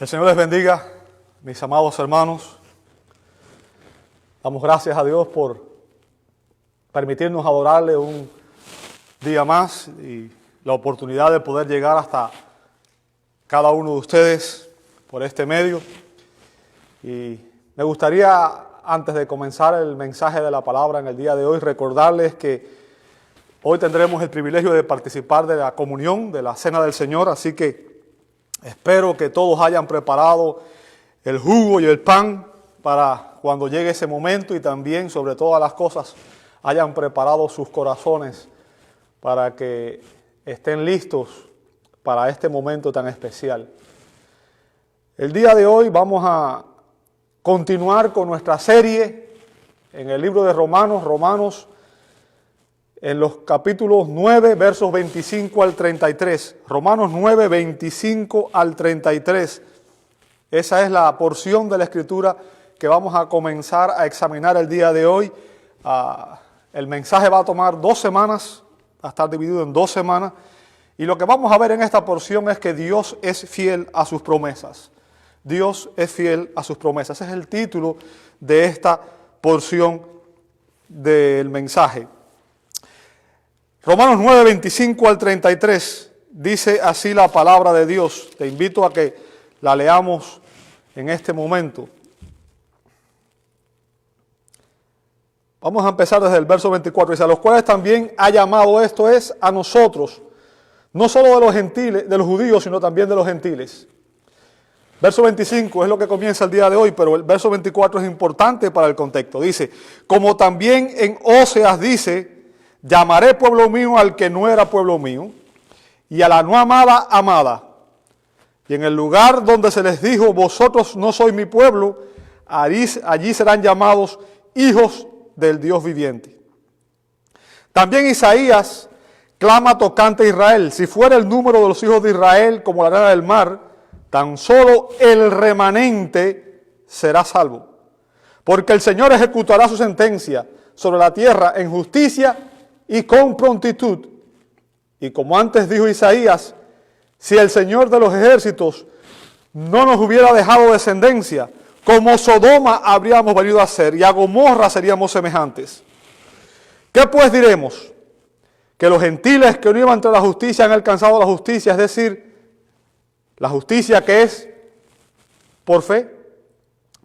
El Señor les bendiga, mis amados hermanos. Damos gracias a Dios por permitirnos adorarle un día más y la oportunidad de poder llegar hasta cada uno de ustedes por este medio. Y me gustaría, antes de comenzar el mensaje de la palabra en el día de hoy, recordarles que hoy tendremos el privilegio de participar de la comunión, de la cena del Señor, así que espero que todos hayan preparado el jugo y el pan para cuando llegue ese momento, y también, sobre todas las cosas, hayan preparado sus corazones para que estén listos para este momento tan especial. El día de hoy vamos a continuar con nuestra serie en el libro de Romanos, en los capítulos 9, versos 25 al 33. Romanos 9, 25 al 33. Esa es la porción de la Escritura que vamos a comenzar a examinar el día de hoy. El mensaje va a tomar 2 semanas, va a estar dividido en 2 semanas. Y lo que vamos a ver en esta porción es que Dios es fiel a sus promesas. Dios es fiel a sus promesas. Ese es el título de esta porción del mensaje. Romanos 9, 25 al 33, dice así la palabra de Dios. Te invito a que la leamos en este momento. Vamos a empezar desde el verso 24. Dice: a los cuales también ha llamado, esto es, a nosotros, no solo de los gentiles, de los judíos, sino también de los gentiles. Verso 25 es lo que comienza el día de hoy, pero el verso 24 es importante para el contexto. Dice: como también en Oseas dice: llamaré pueblo mío al que no era pueblo mío, y a la no amada, amada. Y en el lugar donde se les dijo: vosotros no sois mi pueblo, allí serán llamados hijos del Dios viviente. También Isaías clama tocante a Israel: si fuera el número de los hijos de Israel como la arena del mar, tan solo el remanente será salvo. Porque el Señor ejecutará su sentencia sobre la tierra en justicia y con prontitud. Y como antes dijo Isaías: si el Señor de los ejércitos no nos hubiera dejado descendencia, como Sodoma habríamos venido a ser, y a Gomorra seríamos semejantes. ¿Qué pues diremos? Que los gentiles que no iban tras la justicia han alcanzado la justicia, es decir, la justicia que es por fe.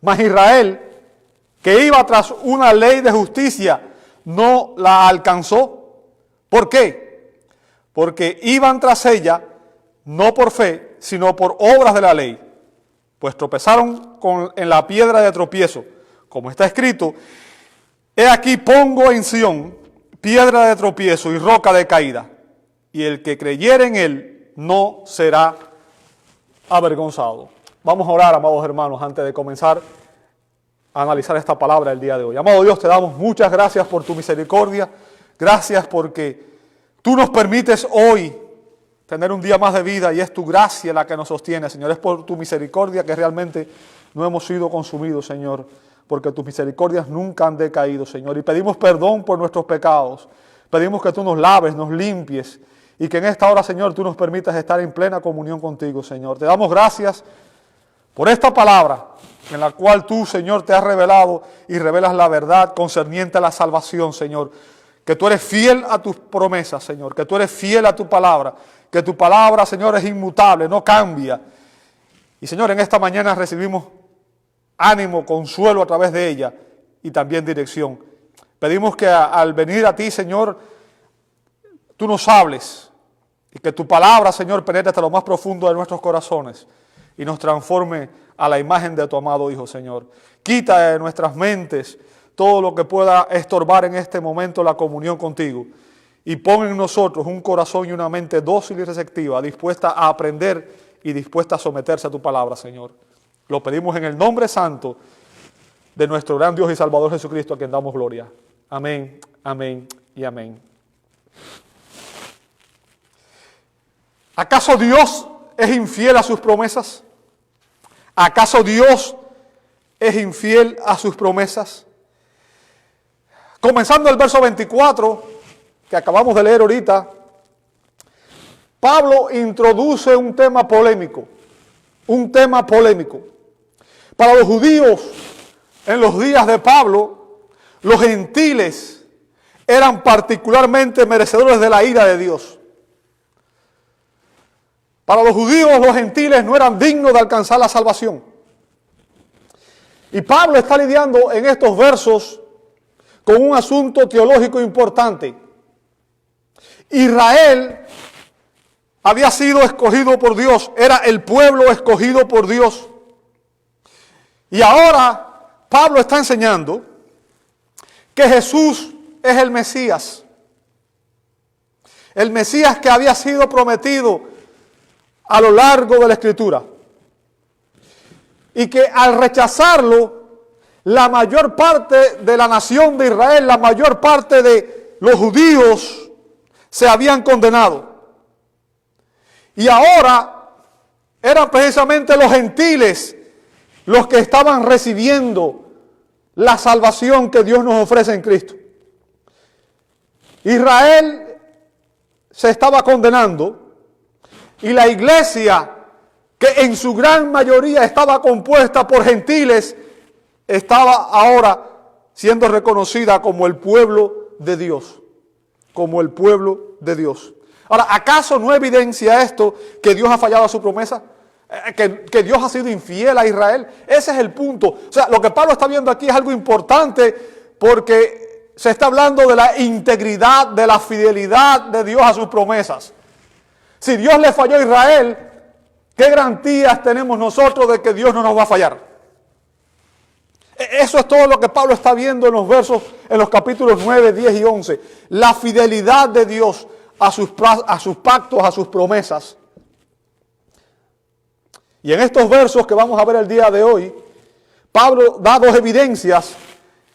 Mas Israel, que iba tras una ley de justicia, no la alcanzó. ¿Por qué? Porque iban tras ella no por fe, sino por obras de la ley. Pues tropezaron en la piedra de tropiezo, como está escrito: he aquí pongo en Sión piedra de tropiezo y roca de caída, y el que creyere en él no será avergonzado. Vamos a orar, amados hermanos, antes de comenzar a analizar esta palabra el día de hoy. Amado Dios, te damos muchas gracias por tu misericordia. Gracias porque tú nos permites hoy tener un día más de vida, y es tu gracia la que nos sostiene, Señor. Es por tu misericordia que realmente no hemos sido consumidos, Señor, porque tus misericordias nunca han decaído, Señor. Y pedimos perdón por nuestros pecados. Pedimos que tú nos laves, nos limpies, y que en esta hora, Señor, tú nos permitas estar en plena comunión contigo, Señor. Te damos gracias por esta palabra en la cual tú, Señor, te has revelado y revelas la verdad concerniente a la salvación, Señor. Que tú eres fiel a tus promesas, Señor. Que tú eres fiel a tu palabra. Que tu palabra, Señor, es inmutable, no cambia. Y, Señor, en esta mañana recibimos ánimo, consuelo a través de ella, y también dirección. Pedimos que al venir a ti, Señor, tú nos hables, y que tu palabra, Señor, penetre hasta lo más profundo de nuestros corazones y nos transforme a la imagen de tu amado Hijo, Señor. Quita de nuestras mentes todo lo que pueda estorbar en este momento la comunión contigo, y pon en nosotros un corazón y una mente dócil y receptiva, dispuesta a aprender y dispuesta a someterse a tu palabra, Señor. Lo pedimos en el nombre santo de nuestro gran Dios y Salvador Jesucristo, a quien damos gloria. Amén, amén y amén. ¿Acaso Dios es infiel a sus promesas? ¿Acaso Dios es infiel a sus promesas? Comenzando el verso 24, que acabamos de leer ahorita, Pablo introduce un tema polémico. un tema polémico. Para los judíos, en los días de Pablo, los gentiles eran particularmente merecedores de la ira de Dios. Para los judíos, los gentiles no eran dignos de alcanzar la salvación. Y Pablo está lidiando en estos versos con un asunto teológico importante. Israel había sido escogido por Dios, era el pueblo escogido por Dios. Y ahora Pablo está enseñando que Jesús es el Mesías que había sido prometido a lo largo de la Escritura. Y que al rechazarlo, la mayor parte de la nación de Israel, la mayor parte de los judíos se habían condenado. Y ahora eran precisamente los gentiles los que estaban recibiendo la salvación que Dios nos ofrece en Cristo. Israel se estaba condenando y la iglesia, que en su gran mayoría estaba compuesta por gentiles, estaba ahora siendo reconocida como el pueblo de Dios. Como el pueblo de Dios. Ahora, ¿acaso no evidencia esto que Dios ha fallado a su promesa? Que Dios ha sido infiel a Israel. Ese es el punto. O sea, lo que Pablo está viendo aquí es algo importante porque se está hablando de la integridad, de la fidelidad de Dios a sus promesas. Si Dios le falló a Israel, ¿qué garantías tenemos nosotros de que Dios no nos va a fallar? Eso es todo lo que Pablo está viendo en los versos, en los capítulos 9, 10 y 11. La fidelidad de Dios a sus pactos, a sus promesas. Y en estos versos que vamos a ver el día de hoy, Pablo da dos evidencias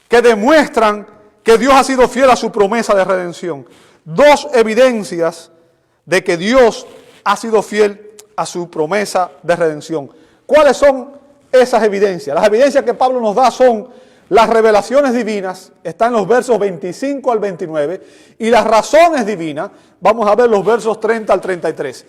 que demuestran que Dios ha sido fiel a su promesa de redención. Dos evidencias de que Dios ha sido fiel a su promesa de redención. ¿Cuáles son esas evidencias? Las evidencias que Pablo nos da son las revelaciones divinas, están en los versos 25 al 29, y las razones divinas, vamos a ver los versos 30 al 33.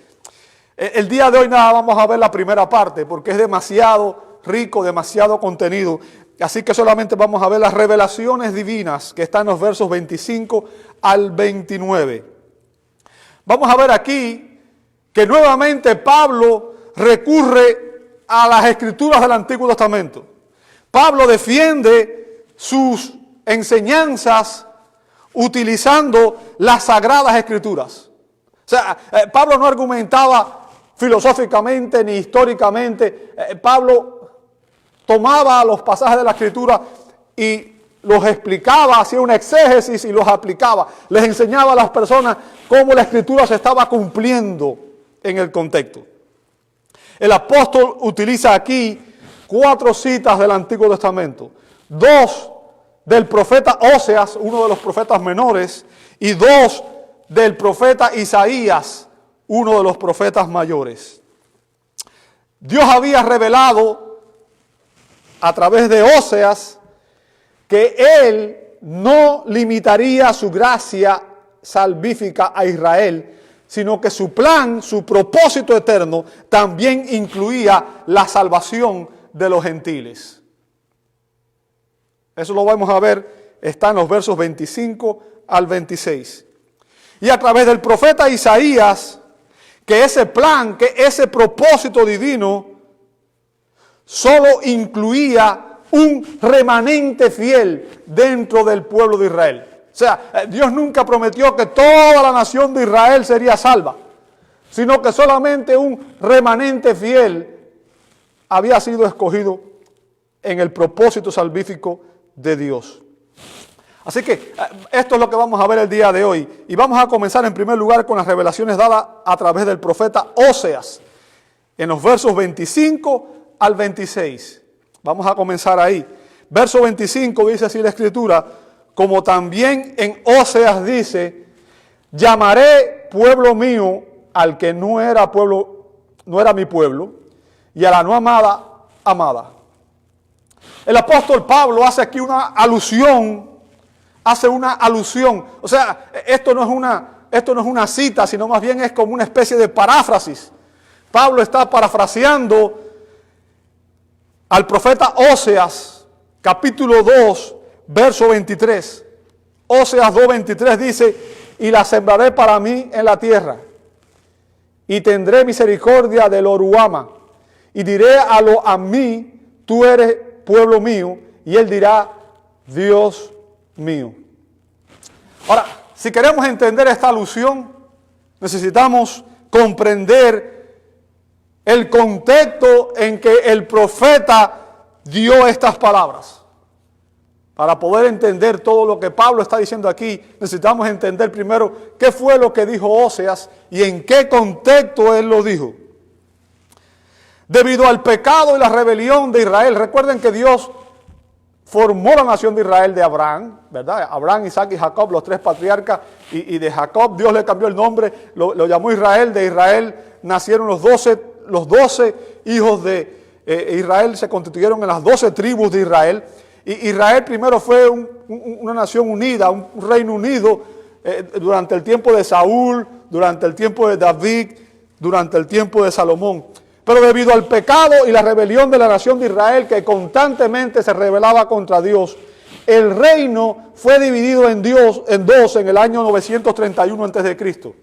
El día de hoy nada, vamos a ver la primera parte, porque es demasiado rico, demasiado contenido, así que solamente vamos a ver las revelaciones divinas, que están en los versos 25 al 29. Vamos a ver aquí que nuevamente Pablo recurre a las escrituras del Antiguo Testamento. Pablo defiende sus enseñanzas utilizando las sagradas escrituras. O sea, Pablo no argumentaba filosóficamente ni históricamente. Pablo tomaba los pasajes de la escritura y los explicaba, hacía una exégesis y los aplicaba. Les enseñaba a las personas cómo la escritura se estaba cumpliendo en el contexto. El apóstol utiliza aquí 4 citas del Antiguo Testamento, 2 del profeta Oseas, uno de los profetas menores, y 2 del profeta Isaías, uno de los profetas mayores. Dios había revelado a través de Oseas que Él no limitaría su gracia salvífica a Israel, sino que su plan, su propósito eterno, también incluía la salvación de los gentiles. Eso lo vamos a ver, está en los versos 25 al 26. Y a través del profeta Isaías, que ese plan, que ese propósito divino, solo incluía un remanente fiel dentro del pueblo de Israel. O sea, Dios nunca prometió que toda la nación de Israel sería salva, sino que solamente un remanente fiel había sido escogido en el propósito salvífico de Dios. Así que esto es lo que vamos a ver el día de hoy. Y vamos a comenzar en primer lugar con las revelaciones dadas a través del profeta Oseas, en los versos 25 al 26. Vamos a comenzar ahí. Verso 25 dice así la Escritura: como también en Oseas dice, llamaré pueblo mío al que no era mi pueblo, y a la no amada, amada. El apóstol Pablo hace aquí una alusión. O sea, esto no es una cita, sino más bien es como una especie de paráfrasis. Pablo está parafraseando al profeta Oseas, capítulo 2, verso 23. Oseas 2:23 dice, y la sembraré para mí en la tierra, y tendré misericordia de lo Ruama, y diré a mí, tú eres pueblo mío, y él dirá, Dios mío. Ahora, si queremos entender esta alusión, necesitamos comprender el contexto en que el profeta dio estas palabras. Para poder entender todo lo que Pablo está diciendo aquí, necesitamos entender primero qué fue lo que dijo Oseas y en qué contexto él lo dijo. Debido al pecado y la rebelión de Israel, recuerden que Dios formó la nación de Israel de Abraham, ¿verdad? Abraham, Isaac y Jacob, los tres patriarcas, y de Jacob Dios le cambió el nombre, lo llamó Israel. De Israel nacieron los 12 hijos de Israel, se constituyeron en las 12 tribus de Israel. Y Israel primero fue una nación unida, un reino unido durante el tiempo de Saúl, durante el tiempo de David, durante el tiempo de Salomón. Pero debido al pecado y la rebelión de la nación de Israel, que constantemente se rebelaba contra Dios, el reino fue dividido en dos en el año 931 a.C.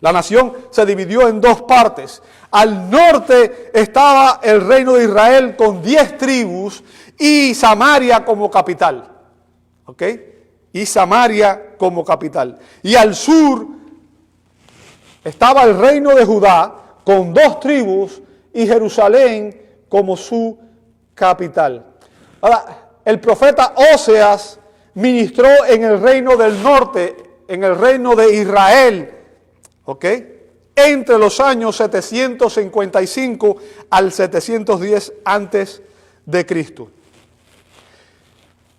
La nación se dividió en dos partes. Al norte estaba el reino de Israel con 10 tribus y Samaria como capital. ¿Ok? Y Samaria como capital. Y al sur estaba el reino de Judá con 2 tribus y Jerusalén como su capital. Ahora, el profeta Oseas ministró en el reino del norte, en el reino de Israel, ¿ok? Entre los años 755 al 710 antes de Cristo.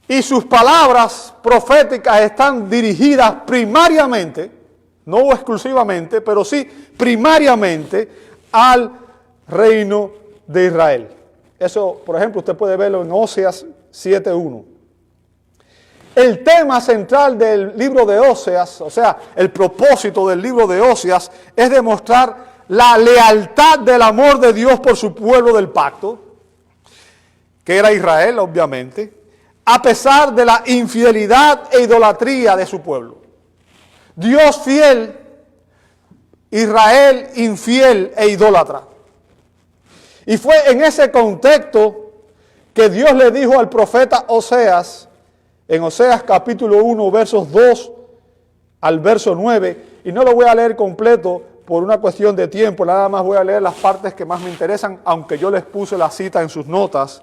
Y sus palabras proféticas están dirigidas primariamente, no exclusivamente, pero sí primariamente al reino de Israel. Eso, por ejemplo, usted puede verlo en Oseas 7:1. El tema central del libro de Oseas, o sea, el propósito del libro de Oseas, es demostrar la lealtad del amor de Dios por su pueblo del pacto, que era Israel, obviamente, a pesar de la infidelidad e idolatría de su pueblo. Dios fiel, Israel infiel e idólatra. Y fue en ese contexto que Dios le dijo al profeta Oseas, en Oseas capítulo 1, versos 2 al verso 9, y no lo voy a leer completo por una cuestión de tiempo, nada más voy a leer las partes que más me interesan, aunque yo les puse la cita en sus notas.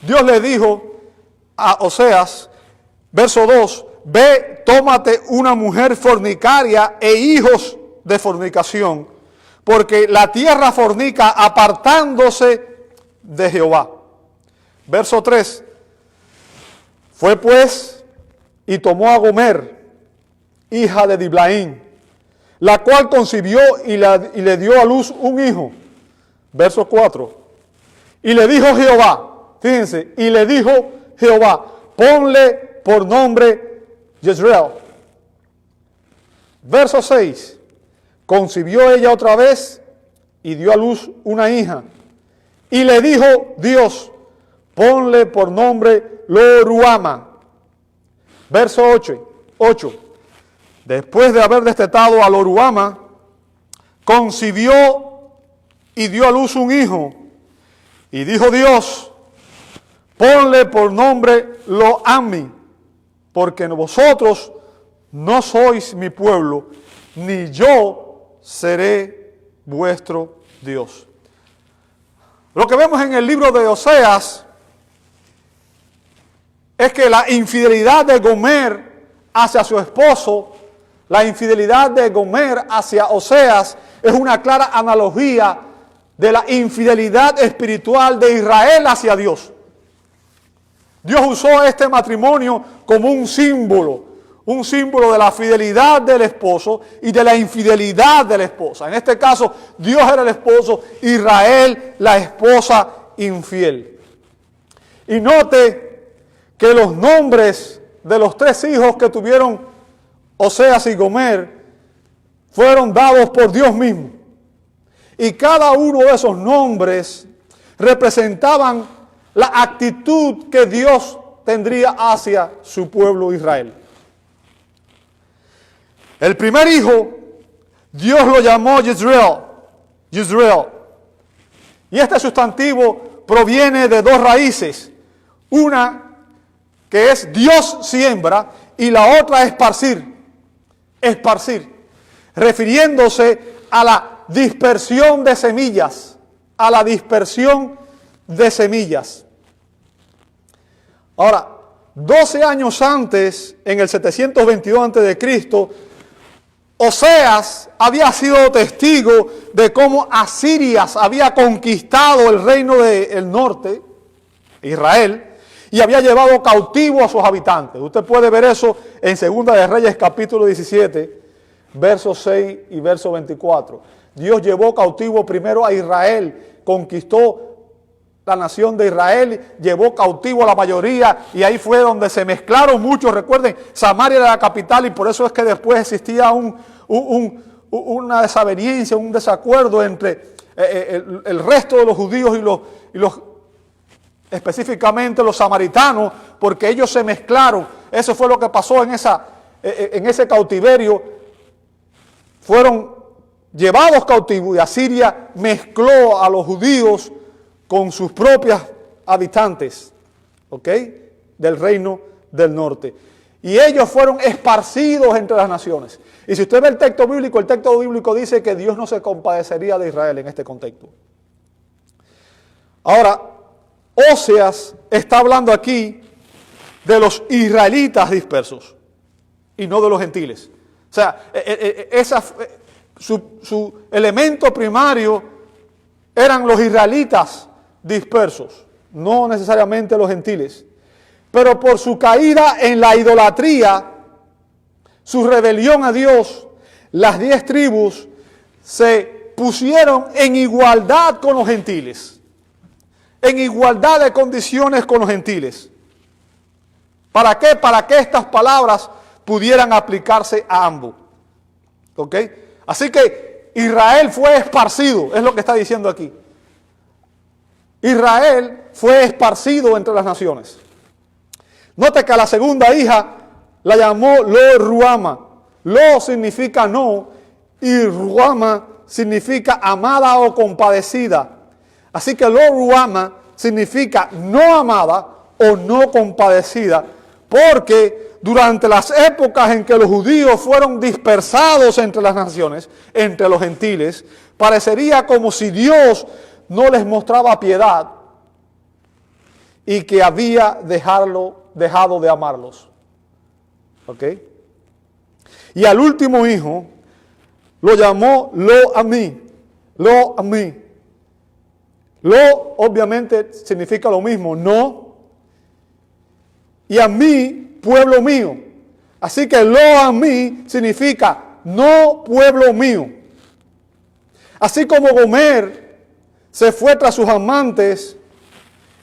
Dios le dijo a Oseas, verso 2, ve, tómate una mujer fornicaria e hijos de fornicación, porque la tierra fornica apartándose de Jehová. Verso 3, fue pues y tomó a Gomer, hija de Diblaín, la cual concibió y le dio a luz un hijo. Verso 4, y le dijo Jehová, fíjense, y le dijo Jehová, ponle por nombre Jezreel. Verso 6, concibió ella otra vez y dio a luz una hija. Y le dijo Dios, ponle por nombre Lo-Ruama. Verso 8, después de haber destetado a Lo-Ruama, concibió y dio a luz un hijo. Y dijo Dios, ponle por nombre Lo-Ammi, porque vosotros no sois mi pueblo, ni yo seré vuestro Dios. Lo que vemos en el libro de Oseas es que la infidelidad de Gomer hacia su esposo, la infidelidad de Gomer hacia Oseas, es una clara analogía de la infidelidad espiritual de Israel hacia Dios. Dios usó este matrimonio como un símbolo de la fidelidad del esposo y de la infidelidad de la esposa. En este caso, Dios era el esposo, Israel la esposa infiel. Y note que los nombres de los 3 hijos que tuvieron Oseas y Gomer fueron dados por Dios mismo. Y cada uno de esos nombres representaban la actitud que Dios tendría hacia su pueblo Israel. El primer hijo, Dios lo llamó Yisrael. Y este sustantivo proviene de dos raíces. Una que es Dios siembra y la otra esparcir, refiriéndose a la dispersión de semillas, Ahora, 12 años antes, en el 722 a.C., Oseas había sido testigo de cómo Asiria había conquistado el reino del norte, Israel, y había llevado cautivo a sus habitantes. Usted puede ver eso en Segunda de Reyes capítulo 17, versos 6 y verso 24. Dios llevó cautivo primero a Israel, conquistó la nación de Israel, llevó cautivo a la mayoría y ahí fue donde se mezclaron muchos. Recuerden, Samaria era la capital y por eso es que después existía una desaveniencia, un desacuerdo entre el resto de los judíos y los específicamente los samaritanos, porque ellos se mezclaron. Eso fue lo que pasó en ese cautiverio. Fueron llevados cautivos y Asiria mezcló a los judíos con sus propios habitantes, ¿ok?, del reino del norte. Y ellos fueron esparcidos entre las naciones. Y si usted ve el texto bíblico dice que Dios no se compadecería de Israel en este contexto. Ahora, Oseas está hablando aquí de los israelitas dispersos y no de los gentiles. O sea, su elemento primario eran los israelitas dispersos, no necesariamente los gentiles. Pero por su caída en la idolatría, su rebelión a Dios, las 10 tribus se pusieron en igualdad con los gentiles, en igualdad de condiciones con los gentiles. ¿Para qué? Para que estas palabras pudieran aplicarse a ambos. ¿Ok? Así que Israel fue esparcido, es lo que está diciendo aquí. Israel fue esparcido entre las naciones. Note que a la segunda hija la llamó Lo-Ruama. Lo significa no y Ruama significa amada o compadecida. Así que Lo-Ruama significa no amada o no compadecida, porque durante las épocas en que los judíos fueron dispersados entre las naciones, entre los gentiles, parecería como si Dios no les mostraba piedad y que había dejado de amarlos. ¿Ok? Y al último hijo lo llamó Lo-Ammi. Lo-Ammi. Lo obviamente significa lo mismo, no. Y a mí, pueblo mío. Así que Lo-Ammi significa no pueblo mío. Así como Gomer se fue tras sus amantes,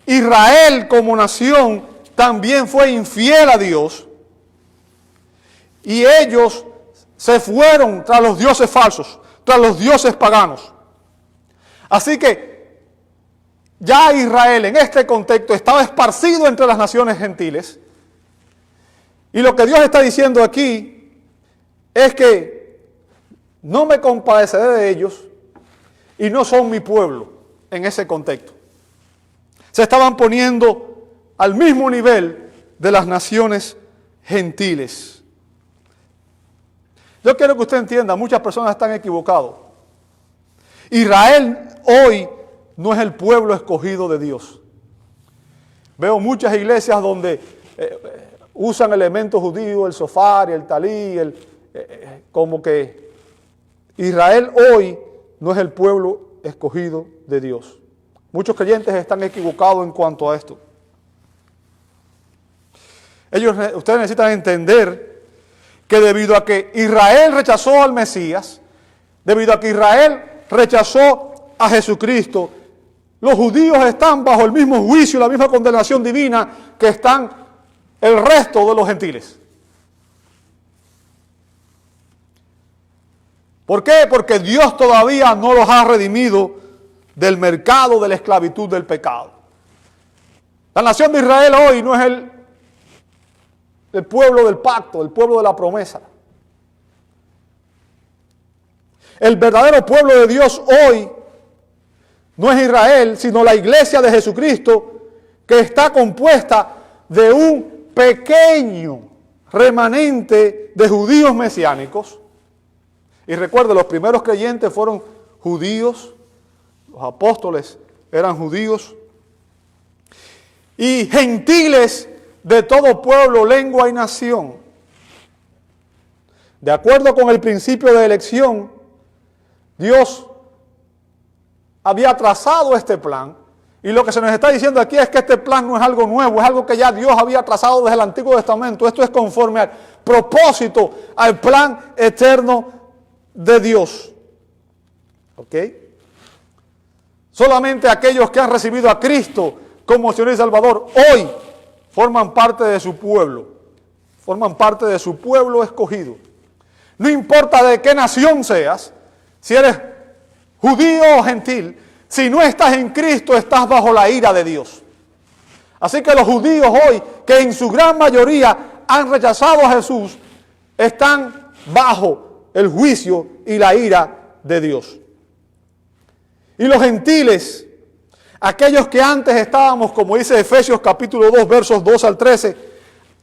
Israel como nación también fue infiel a Dios. Y ellos se fueron tras los dioses falsos, tras los dioses paganos. Así que ya Israel en este contexto estaba esparcido entre las naciones gentiles. Y lo que Dios está diciendo aquí es que no me compadeceré de ellos y no son mi pueblo en ese contexto. Se estaban poniendo al mismo nivel de las naciones gentiles. Yo quiero que usted entienda, muchas personas están equivocadas. Israel hoy no es el pueblo escogido de Dios. Veo muchas iglesias donde usan elementos judíos, el sofá, el talí, como que Israel hoy no es el pueblo escogido de Dios. Muchos creyentes están equivocados en cuanto a esto. Ustedes necesitan entender que debido a que Israel rechazó al Mesías, debido a que Israel rechazó a Jesucristo, los judíos están bajo el mismo juicio, la misma condenación divina que están el resto de los gentiles. ¿Por qué? Porque Dios todavía no los ha redimido del mercado de la esclavitud del pecado. La nación de Israel hoy no es el pueblo del pacto, el pueblo de la promesa. El verdadero pueblo de Dios hoy no es Israel, sino la iglesia de Jesucristo, que está compuesta de un pequeño remanente de judíos mesiánicos. Y recuerde, los primeros creyentes fueron judíos, los apóstoles eran judíos, y gentiles de todo pueblo, lengua y nación. De acuerdo con el principio de elección, Dios había trazado este plan, y lo que se nos está diciendo aquí es que este plan no es algo nuevo, es algo que ya Dios había trazado desde el Antiguo Testamento. Esto es conforme al propósito, al plan eterno de Dios. ¿Ok? Solamente aquellos que han recibido a Cristo como Señor y Salvador hoy forman parte de su pueblo, forman parte de su pueblo escogido. No importa de qué nación seas, si eres judío o gentil, si no estás en Cristo, estás bajo la ira de Dios. Así que los judíos hoy, que en su gran mayoría han rechazado a Jesús, están bajo el juicio y la ira de Dios. Y los gentiles, aquellos que antes estábamos, como dice Efesios capítulo 2, versos 2 al 13,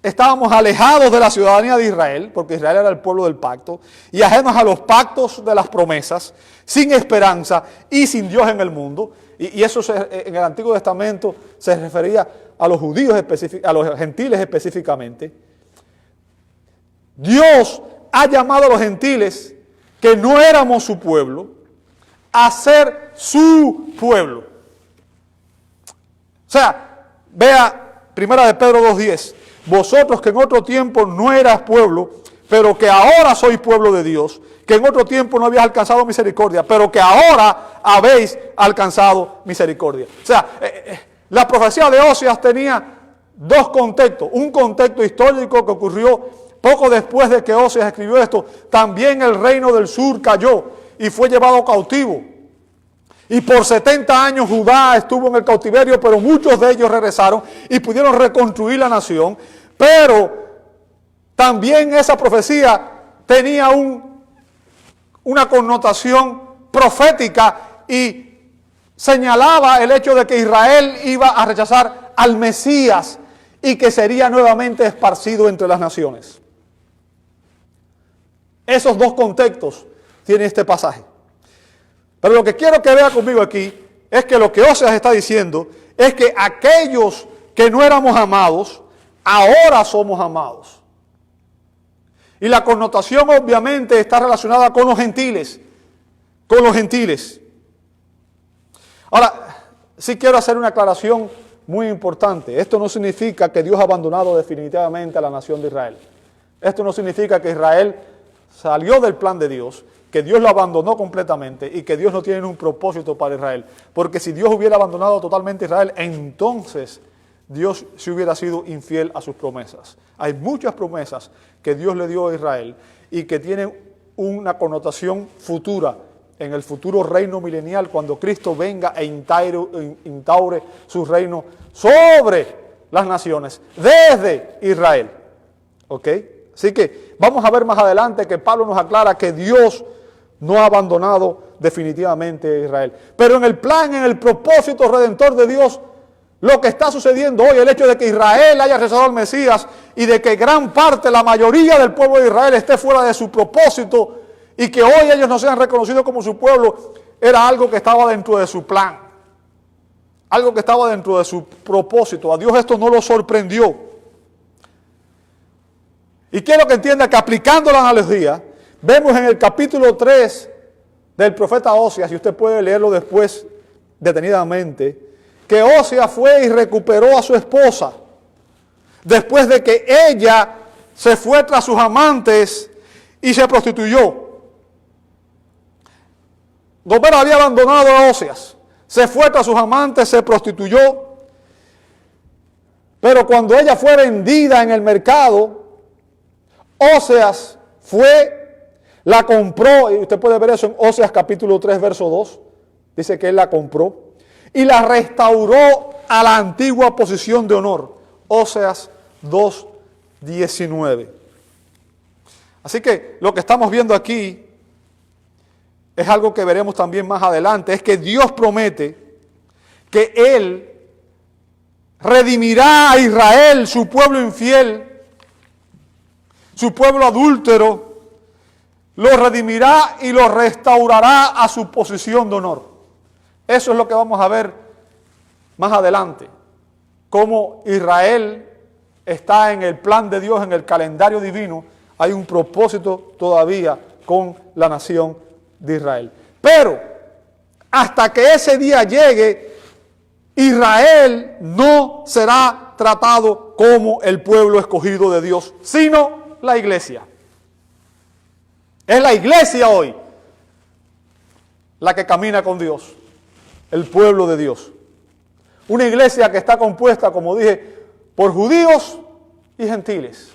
estábamos alejados de la ciudadanía de Israel, porque Israel era el pueblo del pacto, y ajenos a los pactos de las promesas, sin esperanza y sin Dios en el mundo. Y eso en el Antiguo Testamento se refería a los judíos, a los gentiles específicamente. Dios ha llamado a los gentiles, que no éramos su pueblo, a ser su pueblo. O sea, vea 1 de Pedro 2:10. Vosotros que en otro tiempo no eras pueblo, pero que ahora sois pueblo de Dios, que en otro tiempo no habías alcanzado misericordia, pero que ahora habéis alcanzado misericordia. O sea, la profecía de Oseas tenía dos contextos. Un contexto histórico que ocurrió poco después de que Oseas escribió esto. También el reino del sur cayó y fue llevado cautivo. Y por 70 años Judá estuvo en el cautiverio, pero muchos de ellos regresaron y pudieron reconstruir la nación. Pero también esa profecía tenía una connotación profética y señalaba el hecho de que Israel iba a rechazar al Mesías y que sería nuevamente esparcido entre las naciones. Esos dos contextos tiene este pasaje. Pero lo que quiero que vea conmigo aquí es que lo que Oseas está diciendo es que aquellos que no éramos amados, ahora somos amados. Y la connotación obviamente está relacionada con los gentiles. Con los gentiles. Ahora, sí quiero hacer una aclaración muy importante. Esto no significa que Dios ha abandonado definitivamente a la nación de Israel. Esto no significa que Israel salió del plan de Dios, que Dios lo abandonó completamente y que Dios no tiene un propósito para Israel. Porque si Dios hubiera abandonado totalmente a Israel, entonces Dios se hubiera sido infiel a sus promesas. Hay muchas promesas que Dios le dio a Israel y que tienen una connotación futura, en el futuro reino milenial, cuando Cristo venga e instaure su reino sobre las naciones, desde Israel. ¿Ok? Así que vamos a ver más adelante que Pablo nos aclara que Dios no ha abandonado definitivamente a Israel. Pero en el plan, en el propósito redentor de Dios, lo que está sucediendo hoy, el hecho de que Israel haya rechazado al Mesías y de que gran parte, la mayoría del pueblo de Israel esté fuera de su propósito y que hoy ellos no sean reconocidos como su pueblo, era algo que estaba dentro de su plan. Algo que estaba dentro de su propósito. A Dios esto no lo sorprendió. Y quiero que entienda que aplicando la analogía, vemos en el capítulo 3 del profeta Oseas, y usted puede leerlo después detenidamente, que Oseas fue y recuperó a su esposa, después de que ella se fue tras sus amantes y se prostituyó. Gomer había abandonado a Oseas, se fue tras sus amantes, se prostituyó, pero cuando ella fue vendida en el mercado, Oseas fue, la compró, y usted puede ver eso en Oseas capítulo 3, verso 2, dice que él la compró y la restauró a la antigua posición de honor. Oseas 2:19. Así que lo que estamos viendo aquí es algo que veremos también más adelante, es que Dios promete que Él redimirá a Israel, su pueblo infiel, su pueblo adúltero, lo redimirá y lo restaurará a su posición de honor. Eso es lo que vamos a ver más adelante, cómo Israel está en el plan de Dios, en el calendario divino. Hay un propósito todavía con la nación de Israel. Pero hasta que ese día llegue, Israel no será tratado como el pueblo escogido de Dios, sino la iglesia. Es la iglesia hoy la que camina con Dios, el pueblo de Dios. Una iglesia que está compuesta, como dije, por judíos y gentiles.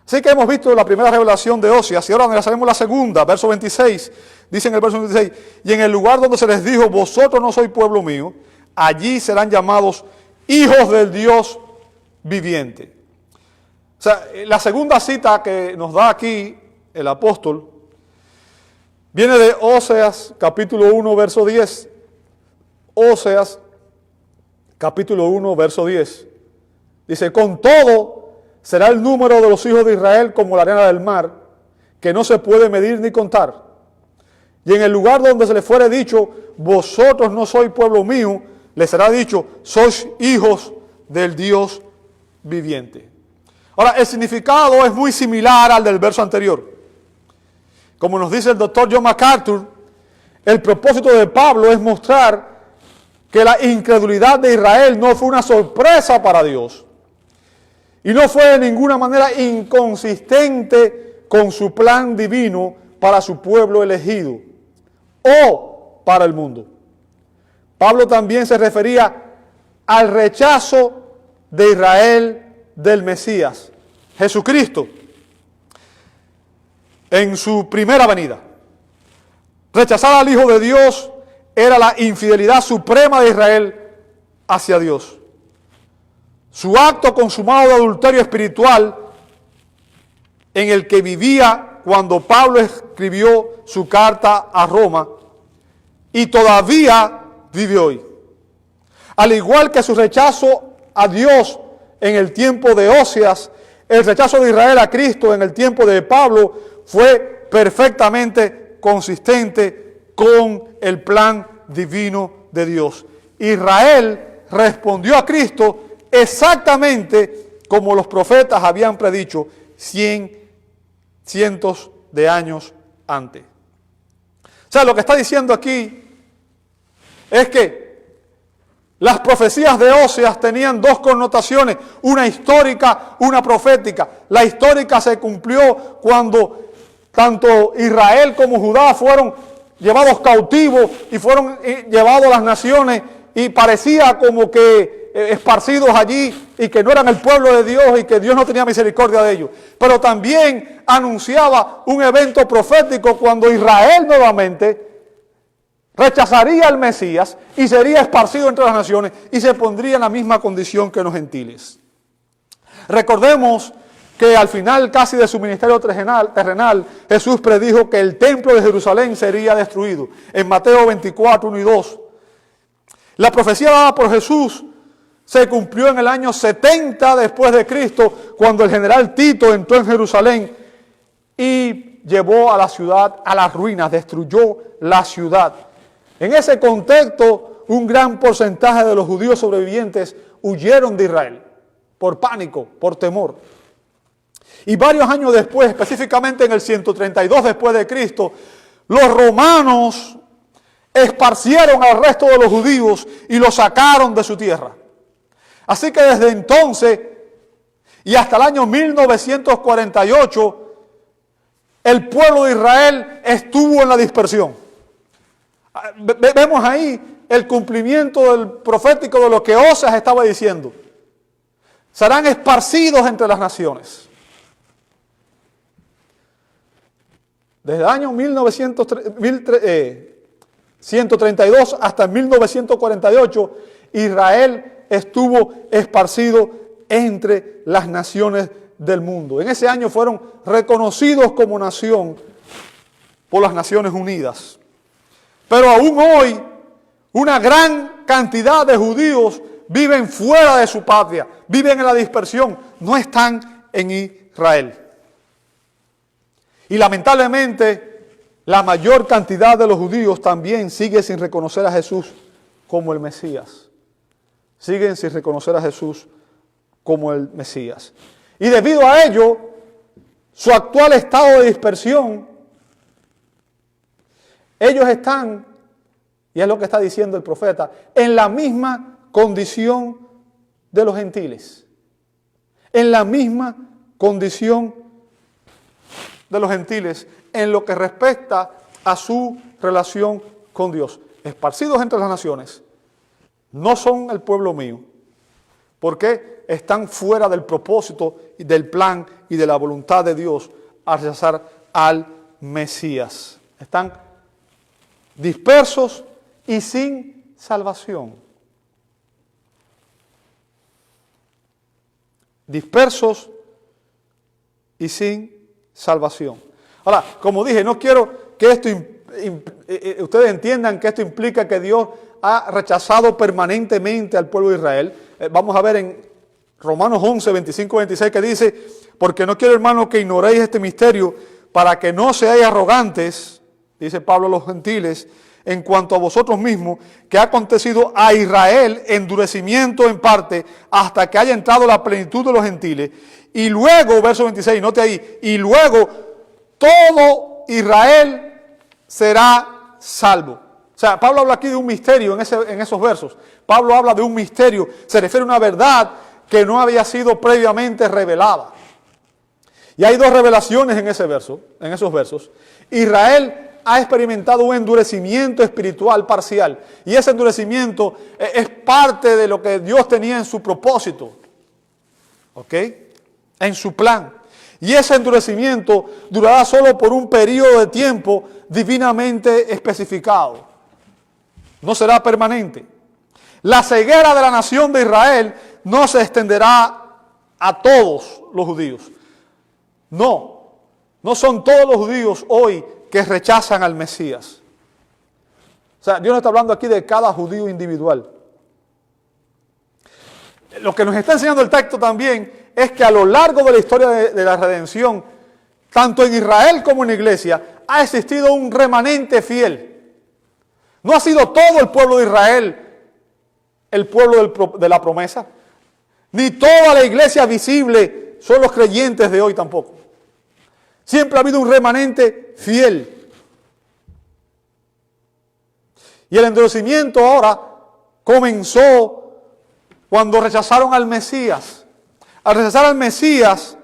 Así que hemos visto la primera revelación de Oseas y ahora analizaremos la segunda, verso 26. Dice en el verso 26, y en el lugar donde se les dijo, vosotros no sois pueblo mío, allí serán llamados hijos del Dios viviente. O sea, la segunda cita que nos da aquí el apóstol viene de Oseas capítulo 1, verso 10. Oseas capítulo 1, verso 10. Dice, con todo será el número de los hijos de Israel como la arena del mar, que no se puede medir ni contar. Y en el lugar donde se les fuere dicho, vosotros no sois pueblo mío, les será dicho, sois hijos del Dios viviente. Ahora, el significado es muy similar al del verso anterior. Como nos dice el doctor John MacArthur, el propósito de Pablo es mostrar que la incredulidad de Israel no fue una sorpresa para Dios y no fue de ninguna manera inconsistente con su plan divino para su pueblo elegido o para el mundo. Pablo también se refería al rechazo de Israel del Mesías, Jesucristo, en su primera venida. Rechazar al Hijo de Dios era la infidelidad suprema de Israel hacia Dios. Su acto consumado de adulterio espiritual en el que vivía cuando Pablo escribió su carta a Roma y todavía vive hoy. Al igual que su rechazo a Dios en el tiempo de Oseas, el rechazo de Israel a Cristo en el tiempo de Pablo fue perfectamente consistente con el plan divino de Dios. Israel respondió a Cristo exactamente como los profetas habían predicho cientos de años antes. O sea, lo que está diciendo aquí es que las profecías de Oseas tenían dos connotaciones, una histórica, una profética. La histórica se cumplió cuando tanto Israel como Judá fueron llevados cautivos y fueron llevados a las naciones y parecía como que esparcidos allí y que no eran el pueblo de Dios y que Dios no tenía misericordia de ellos. Pero también anunciaba un evento profético cuando Israel nuevamente rechazaría al Mesías y sería esparcido entre las naciones y se pondría en la misma condición que los gentiles. Recordemos que al final casi de su ministerio terrenal, Jesús predijo que el templo de Jerusalén sería destruido. En Mateo 24, 1 y 2. La profecía dada por Jesús se cumplió en el año 70 después de Cristo, cuando el general Tito entró en Jerusalén y llevó a la ciudad a las ruinas, destruyó la ciudad. En ese contexto, un gran porcentaje de los judíos sobrevivientes huyeron de Israel por pánico, por temor. Y varios años después, específicamente en el 132 después de Cristo, los romanos esparcieron al resto de los judíos y los sacaron de su tierra. Así que desde entonces y hasta el año 1948, el pueblo de Israel estuvo en la dispersión. Vemos ahí el cumplimiento del profético de lo que Oseas estaba diciendo. Serán esparcidos entre las naciones. Desde el año 132 hasta 1948, Israel estuvo esparcido entre las naciones del mundo. En ese año fueron reconocidos como nación por las Naciones Unidas. Pero aún hoy, una gran cantidad de judíos viven fuera de su patria, viven en la dispersión, no están en Israel. Y lamentablemente, la mayor cantidad de los judíos también sigue sin reconocer a Jesús como el Mesías. Siguen sin reconocer a Jesús como el Mesías. Y debido a ello, su actual estado de dispersión, ellos están, y es lo que está diciendo el profeta, en la misma condición de los gentiles. En la misma condición de los gentiles en lo que respecta a su relación con Dios. Esparcidos entre las naciones, no son el pueblo mío, porque están fuera del propósito y del plan y de la voluntad de Dios al rechazar al Mesías. Están dispersos y sin salvación. Dispersos y sin salvación. Ahora, como dije, no quiero que esto ustedes entiendan que esto implica que Dios ha rechazado permanentemente al pueblo de Israel. Vamos a ver en Romanos 11, 25, 26 que dice: porque no quiero, hermanos, que ignoréis este misterio, para que no seáis arrogantes, dice Pablo a los gentiles, en cuanto a vosotros mismos, que ha acontecido a Israel endurecimiento en parte, hasta que haya entrado la plenitud de los gentiles. Y luego, verso 26, note ahí, y luego todo Israel será salvo. O sea, Pablo habla aquí de un misterio en esos versos. Pablo habla de un misterio, se refiere a una verdad que no había sido previamente revelada. Y hay dos revelaciones en esos versos. Israel ha experimentado un endurecimiento espiritual parcial. Y ese endurecimiento es parte de lo que Dios tenía en su propósito. ¿Ok? En su plan. Y ese endurecimiento durará solo por un periodo de tiempo divinamente especificado. No será permanente. La ceguera de la nación de Israel no se extenderá a todos los judíos. No son todos los judíos hoy que rechazan al Mesías. O sea, Dios no está hablando aquí de cada judío individual. Lo que nos está enseñando el texto también es que a lo largo de la historia de la redención, tanto en Israel como en la iglesia, ha existido un remanente fiel. No ha sido todo el pueblo de Israel el pueblo de la promesa, ni toda la iglesia visible son los creyentes de hoy tampoco. Siempre ha habido un remanente fiel. Y el endurecimiento ahora comenzó cuando rechazaron al Mesías. Al rechazar al Mesías,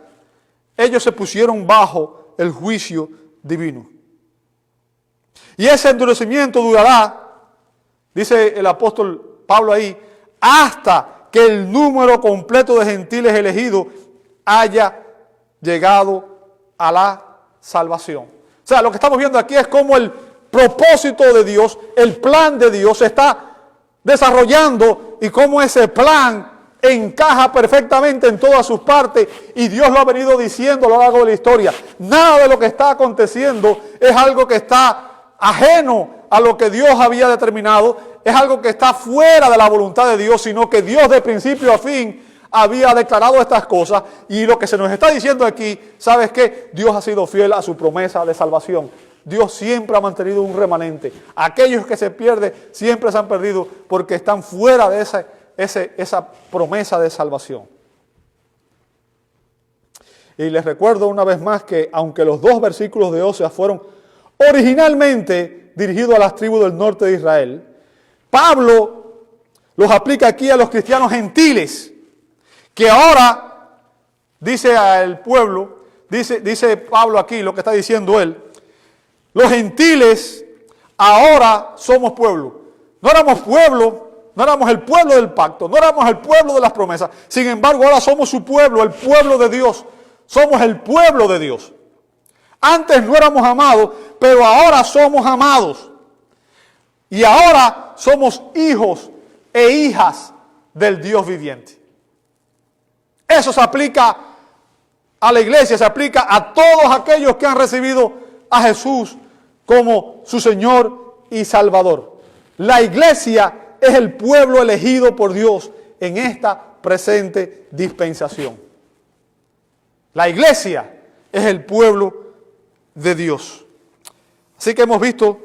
ellos se pusieron bajo el juicio divino. Y ese endurecimiento durará, dice el apóstol Pablo ahí, hasta que el número completo de gentiles elegidos haya llegado a la salvación. O sea, lo que estamos viendo aquí es cómo el propósito de Dios, el plan de Dios se está desarrollando y cómo ese plan encaja perfectamente en todas sus partes, y Dios lo ha venido diciendo a lo largo de la historia. Nada de lo que está aconteciendo es algo que está ajeno a lo que Dios había determinado, es algo que está fuera de la voluntad de Dios, sino que Dios de principio a fin había declarado estas cosas. Y lo que se nos está diciendo aquí, ¿sabes qué? Dios ha sido fiel a su promesa de salvación. Dios siempre ha mantenido un remanente. Aquellos que se pierden siempre se han perdido porque están fuera de esa promesa de salvación. Y les recuerdo una vez más que aunque los dos versículos de Oseas fueron originalmente dirigidos a las tribus del norte de Israel, Pablo los aplica aquí a los cristianos gentiles, que ahora, dice al pueblo, dice Pablo aquí, lo que está diciendo él, los gentiles ahora somos pueblo. No éramos pueblo, no éramos el pueblo del pacto, no éramos el pueblo de las promesas. Sin embargo, ahora somos su pueblo, el pueblo de Dios. Somos el pueblo de Dios. Antes no éramos amados, pero ahora somos amados. Y ahora somos hijos e hijas del Dios viviente. Eso se aplica a la iglesia, se aplica a todos aquellos que han recibido a Jesús como su Señor y Salvador. La iglesia es el pueblo elegido por Dios en esta presente dispensación. La iglesia es el pueblo de Dios. Así que hemos visto,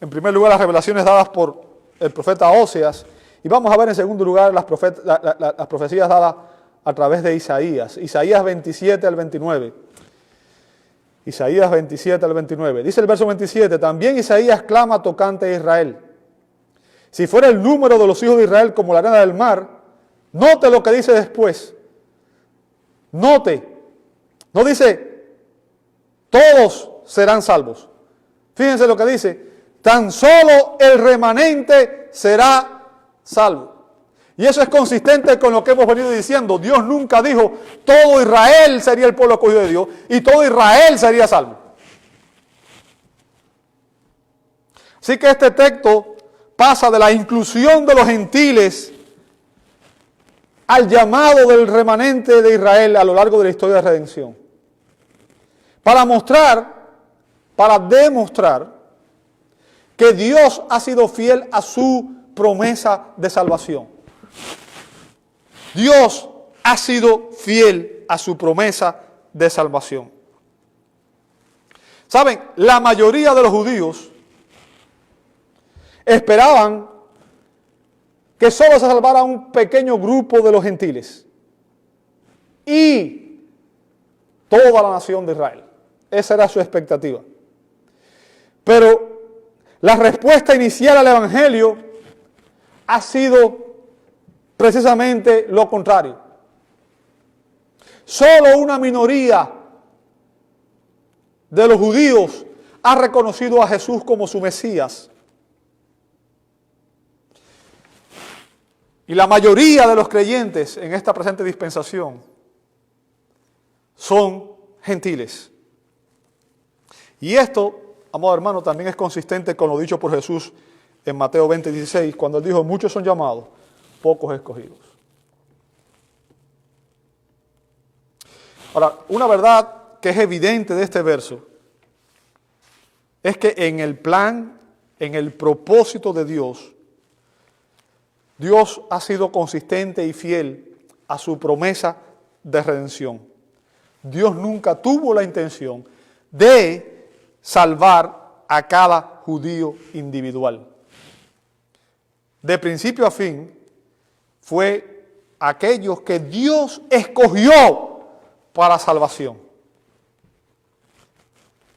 en primer lugar, las revelaciones dadas por el profeta Oseas, y vamos a ver en segundo lugar las profecías dadas a través de Isaías. Isaías 27 al 29. Isaías 27 al 29. Dice el verso 27, también Isaías clama tocante a Israel. Si fuera el número de los hijos de Israel como la arena del mar, note lo que dice después. Note. No dice, todos serán salvos. Fíjense lo que dice, tan solo el remanente será salvo. Y eso es consistente con lo que hemos venido diciendo. Dios nunca dijo, todo Israel sería el pueblo escogido de Dios y todo Israel sería salvo. Así que este texto pasa de la inclusión de los gentiles al llamado del remanente de Israel a lo largo de la historia de redención. Para demostrar que Dios ha sido fiel a su promesa de salvación. Dios ha sido fiel a su promesa de salvación. ¿Saben? La mayoría de los judíos esperaban que solo se salvara un pequeño grupo de los gentiles y toda la nación de Israel. Esa era su expectativa. Pero la respuesta inicial al Evangelio ha sido precisamente lo contrario. Solo una minoría de los judíos ha reconocido a Jesús como su Mesías. Y la mayoría de los creyentes en esta presente dispensación son gentiles. Y esto, amado hermano, también es consistente con lo dicho por Jesús en Mateo 20:16, cuando él dijo, muchos son llamados, pocos escogidos. Ahora, una verdad que es evidente de este verso es que en el plan, en el propósito de Dios, Dios ha sido consistente y fiel a su promesa de redención. Dios nunca tuvo la intención de salvar a cada judío individual. De principio a fin, fue aquellos que Dios escogió para salvación.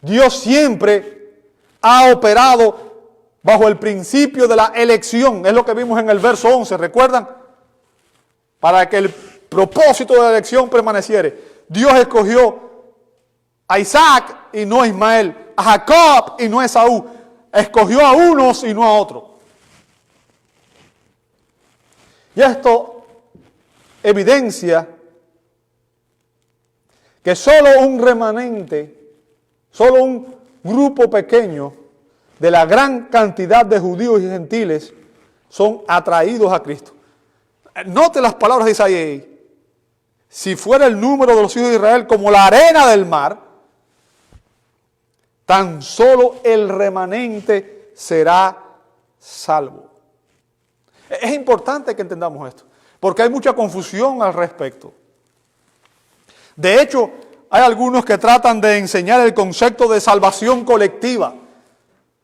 Dios siempre ha operado bajo el principio de la elección. Es lo que vimos en el verso 11, ¿recuerdan? Para que el propósito de la elección permaneciere. Dios escogió a Isaac y no a Ismael, a Jacob y no a Esaú. Escogió a unos y no a otros. Y esto evidencia que solo un remanente, solo un grupo pequeño de la gran cantidad de judíos y gentiles son atraídos a Cristo. Note las palabras de Isaías. Si fuera el número de los hijos de Israel como la arena del mar, tan solo el remanente será salvo. Es importante que entendamos esto, porque hay mucha confusión al respecto. De hecho, hay algunos que tratan de enseñar el concepto de salvación colectiva,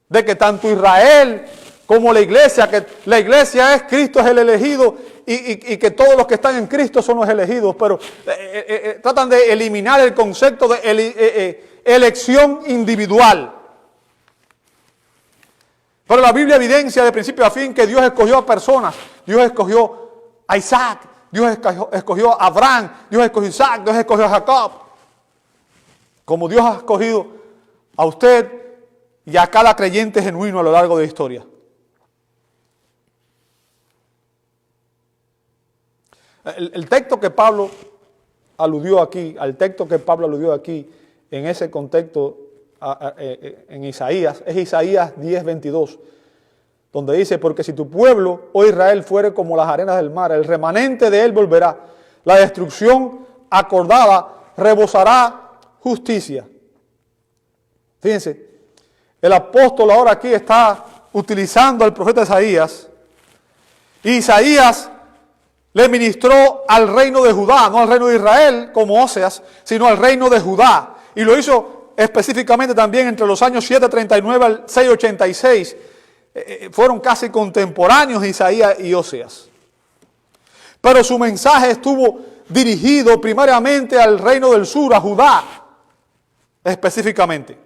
de que tanto Israel como la iglesia, que la iglesia es Cristo, es el elegido, y que todos los que están en Cristo son los elegidos, pero tratan de eliminar el concepto de elección individual. Pero la Biblia evidencia de principio a fin que Dios escogió a personas. Dios escogió a Isaac, Dios escogió a Abraham, Dios escogió a Isaac, Dios escogió a Jacob. Como Dios ha escogido a usted y a cada creyente genuino a lo largo de la historia. El texto que Pablo aludió aquí, en ese contexto en Isaías, es Isaías 10:22, donde dice, porque si tu pueblo, oh Israel, fuere como las arenas del mar, el remanente de él volverá, la destrucción acordada rebosará justicia. Fíjense, el apóstol ahora aquí está utilizando al profeta Isaías, y Isaías le ministró al reino de Judá, no al reino de Israel como Oseas, sino al reino de Judá, y lo hizo específicamente también entre los años 739 al 686, fueron casi contemporáneos Isaías y Oseas. Pero su mensaje estuvo dirigido primariamente al reino del sur, a Judá, específicamente.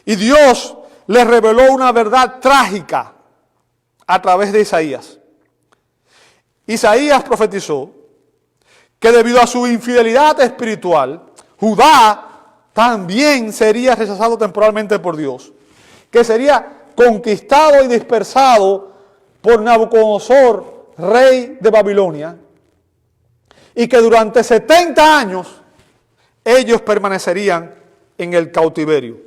Y Dios le reveló una verdad trágica a través de Isaías. Isaías profetizó que debido a su infidelidad espiritual, Judá también sería rechazado temporalmente por Dios, que sería conquistado y dispersado por Nabucodonosor, rey de Babilonia, y que durante 70 años ellos permanecerían en el cautiverio.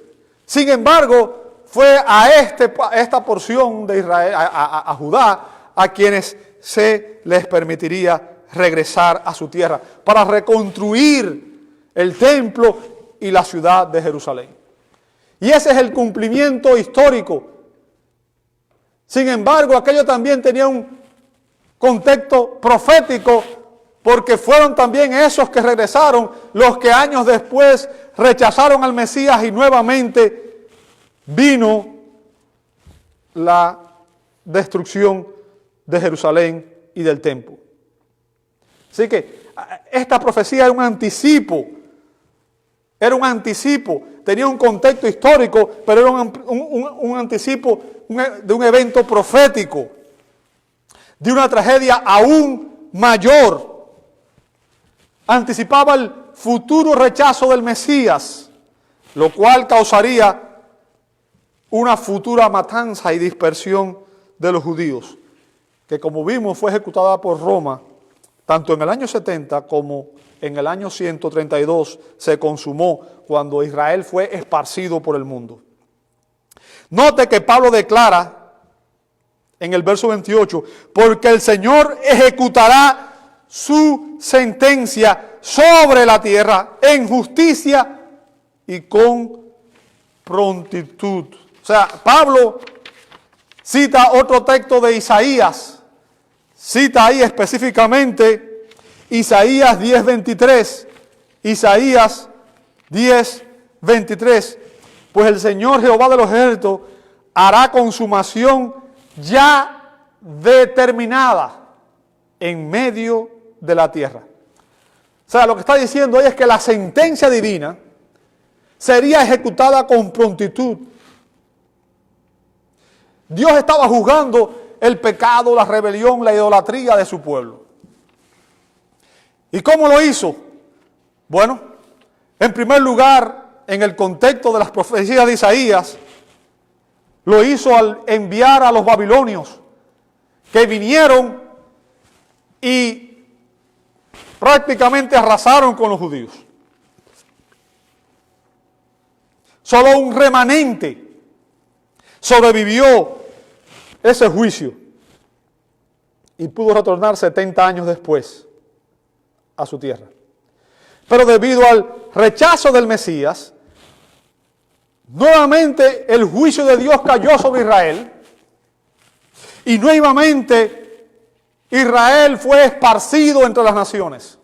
Sin embargo, fue a esta porción de Israel, a Judá, a quienes se les permitiría regresar a su tierra para reconstruir el templo y la ciudad de Jerusalén. Y ese es el cumplimiento histórico. Sin embargo, aquello también tenía un contexto profético, porque fueron también esos que regresaron los que años después rechazaron al Mesías y nuevamente vino la destrucción de Jerusalén y del templo. Así que esta profecía era un anticipo, tenía un contexto histórico, pero era un anticipo de un evento profético, de una tragedia aún mayor. Anticipaba el futuro rechazo del Mesías, lo cual causaría una futura matanza y dispersión de los judíos, que como vimos fue ejecutada por Roma, tanto en el año 70 como en el año 132 se consumó cuando Israel fue esparcido por el mundo. Note que Pablo declara en el verso 28, porque el Señor ejecutará su sentencia sobre la tierra en justicia y con prontitud. O sea, Pablo cita otro texto de Isaías, cita ahí específicamente Isaías 10:23, Isaías 10:23, pues el Señor Jehová de los ejércitos hará consumación ya determinada en medio de la tierra. O sea, lo que está diciendo ahí es que la sentencia divina sería ejecutada con prontitud. Dios estaba juzgando el pecado, la rebelión, la idolatría de su pueblo. ¿Y cómo lo hizo? Bueno, en primer lugar, en el contexto de las profecías de Isaías, lo hizo al enviar a los babilonios, que vinieron y prácticamente arrasaron con los judíos. Solo un remanente sobrevivió ese juicio y pudo retornar 70 años después a su tierra. Pero debido al rechazo del Mesías, nuevamente el juicio de Dios cayó sobre Israel y nuevamente Israel fue esparcido entre las naciones.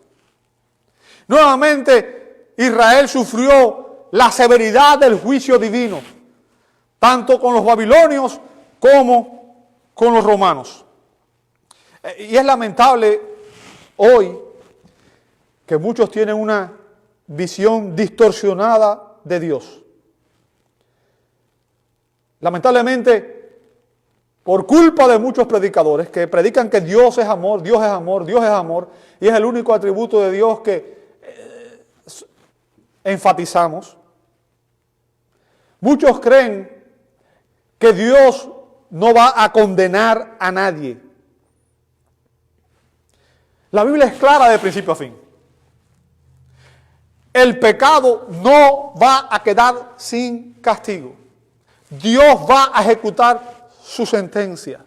Nuevamente Israel sufrió la severidad del juicio divino, tanto con los babilonios como con los romanos. Y es lamentable hoy que muchos tienen una visión distorsionada de Dios. Lamentablemente, por culpa de muchos predicadores que predican que Dios es amor, Dios es amor, Dios es amor, y es el único atributo de Dios que enfatizamos, muchos creen que Dios no va a condenar a nadie. La Biblia es clara de principio a fin. El pecado no va a quedar sin castigo. Dios va a ejecutar su sentencia.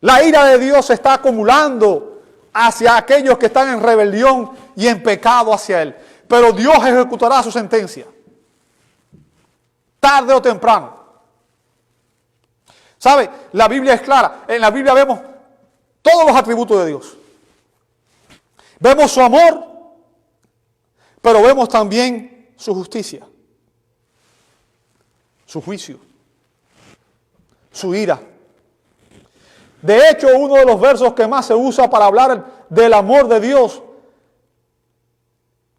La ira de Dios se está acumulando hacia aquellos que están en rebelión y en pecado hacia Él. Pero Dios ejecutará su sentencia, tarde o temprano. ¿Sabe? La Biblia es clara. En la Biblia vemos todos los atributos de Dios. Vemos su amor, pero vemos también su justicia, su juicio, su ira. De hecho, uno de los versos que más se usa para hablar del amor de Dios,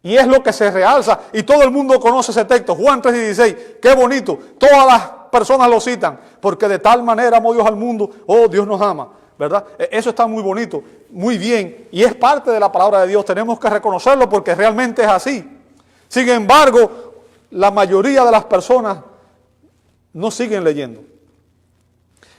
y es lo que se realza, y todo el mundo conoce ese texto, Juan 3:16, qué bonito, todas las personas lo citan, porque de tal manera amó Dios al mundo, oh, Dios nos ama, ¿verdad? Eso está muy bonito, muy bien, y es parte de la palabra de Dios, tenemos que reconocerlo porque realmente es así. Sin embargo, la mayoría de las personas no siguen leyendo.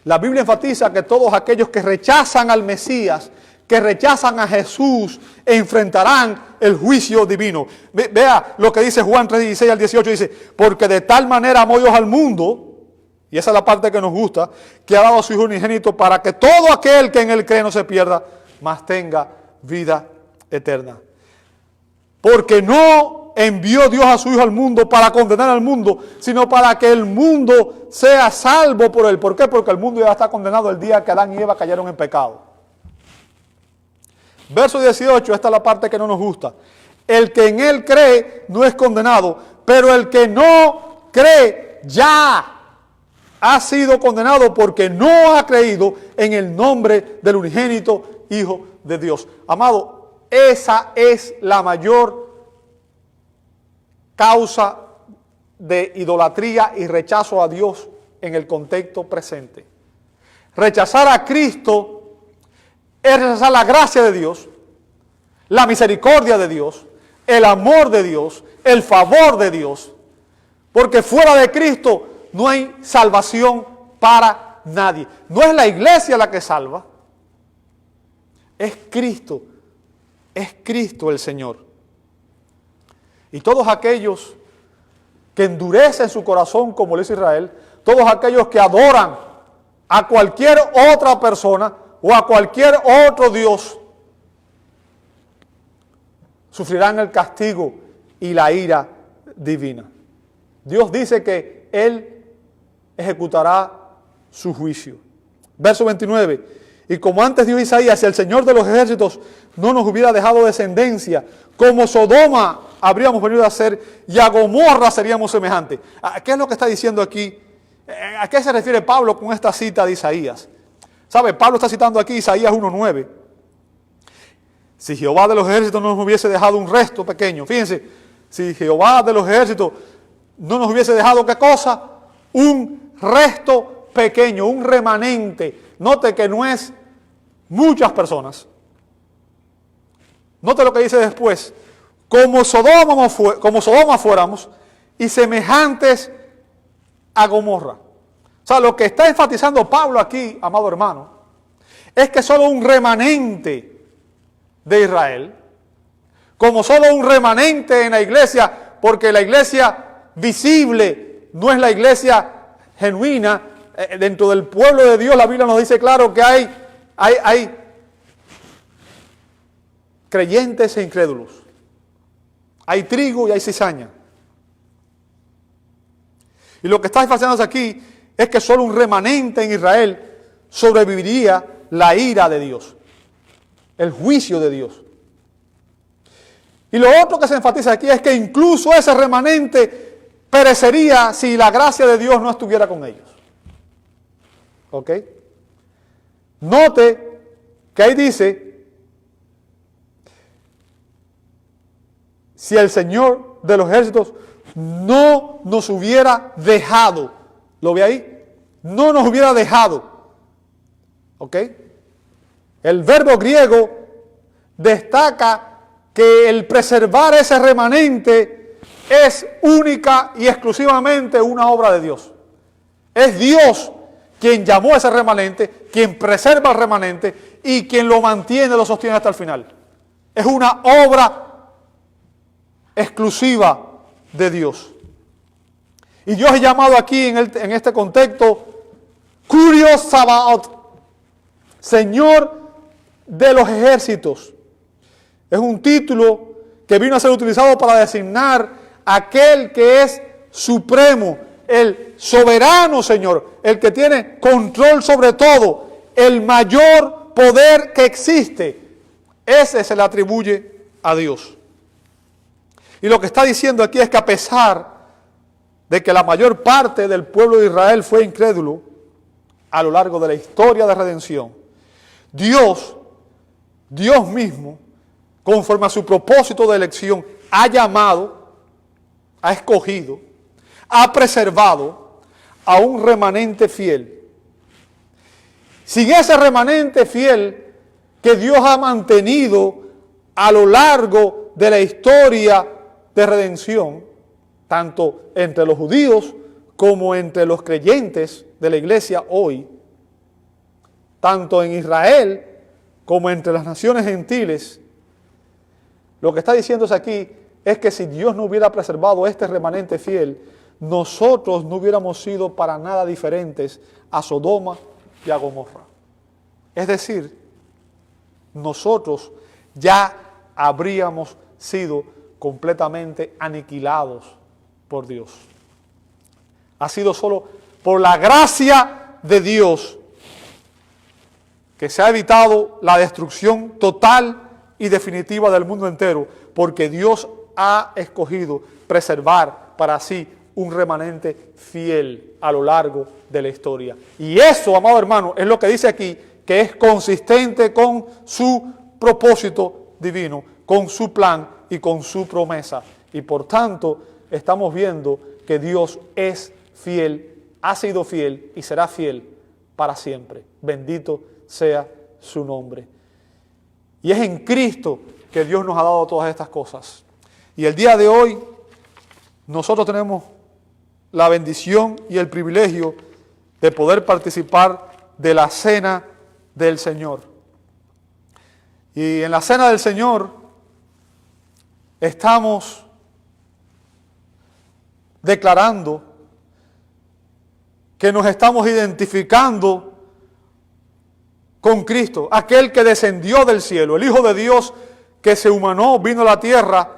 La Biblia enfatiza que todos aquellos que rechazan al Mesías, que rechazan a Jesús, enfrentarán el juicio divino. Vea lo que dice Juan 3:16 al 18, dice, porque de tal manera amó Dios al mundo, y esa es la parte que nos gusta, que ha dado a su Hijo unigénito para que todo aquel que en Él cree no se pierda, mas tenga vida eterna. Porque no envió Dios a su Hijo al mundo para condenar al mundo, sino para que el mundo sea salvo por Él. ¿Por qué? Porque el mundo ya está condenado el día que Adán y Eva cayeron en pecado. Verso 18, esta es la parte que no nos gusta. El que en Él cree no es condenado, pero el que no cree ya ha sido condenado porque no ha creído en el nombre del unigénito Hijo de Dios. Amado, esa es la mayor causa de idolatría y rechazo a Dios en el contexto presente. Rechazar a Cristo es rechazar la gracia de Dios, la misericordia de Dios, el amor de Dios, el favor de Dios, porque fuera de Cristo no hay salvación para nadie. No es la iglesia la que salva, es Cristo el Señor. Y todos aquellos que endurecen su corazón como lo hizo Israel, todos aquellos que adoran a cualquier otra persona o a cualquier otro Dios, sufrirán el castigo y la ira divina. Dios dice que Él ejecutará su juicio. Verso 29. Y como antes dijo Isaías, si el Señor de los ejércitos no nos hubiera dejado descendencia, como Sodoma habríamos venido a ser y a Gomorra seríamos semejantes. ¿Qué es lo que está diciendo aquí? ¿A qué se refiere Pablo con esta cita de Isaías? ¿Sabe? Pablo está citando aquí Isaías 1:9. Si Jehová de los ejércitos no nos hubiese dejado un resto pequeño, fíjense, si Jehová de los ejércitos no nos hubiese dejado, ¿qué cosa? Un resto pequeño, un remanente. Note que no es muchas personas. Note lo que dice después. Como Sodoma fuéramos y semejantes a Gomorra. O sea, lo que está enfatizando Pablo aquí, amado hermano, es que solo un remanente de Israel, como solo un remanente en la iglesia, porque la iglesia visible no es la iglesia genuina. Dentro del pueblo de Dios la Biblia nos dice claro que hay creyentes e incrédulos. Hay trigo y hay cizaña. Y lo que está enfatizando aquí es que solo un remanente en Israel sobreviviría la ira de Dios, el juicio de Dios. Y lo otro que se enfatiza aquí es que incluso ese remanente perecería si la gracia de Dios no estuviera con ellos. ¿Ok? Note que ahí dice, si el Señor de los ejércitos no nos hubiera dejado, ¿lo ve ahí? No nos hubiera dejado. ¿Ok? El verbo griego destaca que el preservar ese remanente es única y exclusivamente una obra de Dios. Es Dios quien llamó a ese remanente, quien preserva el remanente y quien lo mantiene, lo sostiene hasta el final. Es una obra exclusiva de Dios. Y Dios es llamado aquí en este contexto Kyrios Sabaoth, Señor de los ejércitos. Es un título que vino a ser utilizado para designar aquel que es supremo, el soberano Señor, el que tiene control sobre todo, el mayor poder que existe. Ese se le atribuye a Dios. Y lo que está diciendo aquí es que a pesar de que la mayor parte del pueblo de Israel fue incrédulo a lo largo de la historia de redención, Dios mismo, conforme a su propósito de elección, ha llamado, ha escogido, ha preservado a un remanente fiel. Sin ese remanente fiel que Dios ha mantenido a lo largo de la historia de redención, tanto entre los judíos como entre los creyentes de la iglesia hoy, tanto en Israel como entre las naciones gentiles, lo que está diciéndose aquí es que si Dios no hubiera preservado este remanente fiel, nosotros no hubiéramos sido para nada diferentes a Sodoma y a Gomorra. Es decir, nosotros ya habríamos sido completamente aniquilados por Dios. Ha sido solo por la gracia de Dios que se ha evitado la destrucción total y definitiva del mundo entero, porque Dios ha escogido preservar para sí un remanente fiel a lo largo de la historia. Y eso, amado hermano, es lo que dice aquí, que es consistente con su propósito divino, con su plan y con su promesa. Y por tanto, estamos viendo que Dios es fiel, ha sido fiel y será fiel para siempre. Bendito sea su nombre. Y es en Cristo que Dios nos ha dado todas estas cosas. Y el día de hoy, nosotros tenemos la bendición y el privilegio de poder participar de la cena del Señor. Y en la cena del Señor estamos declarando que nos estamos identificando con Cristo, aquel que descendió del cielo, el Hijo de Dios que se humanó, vino a la tierra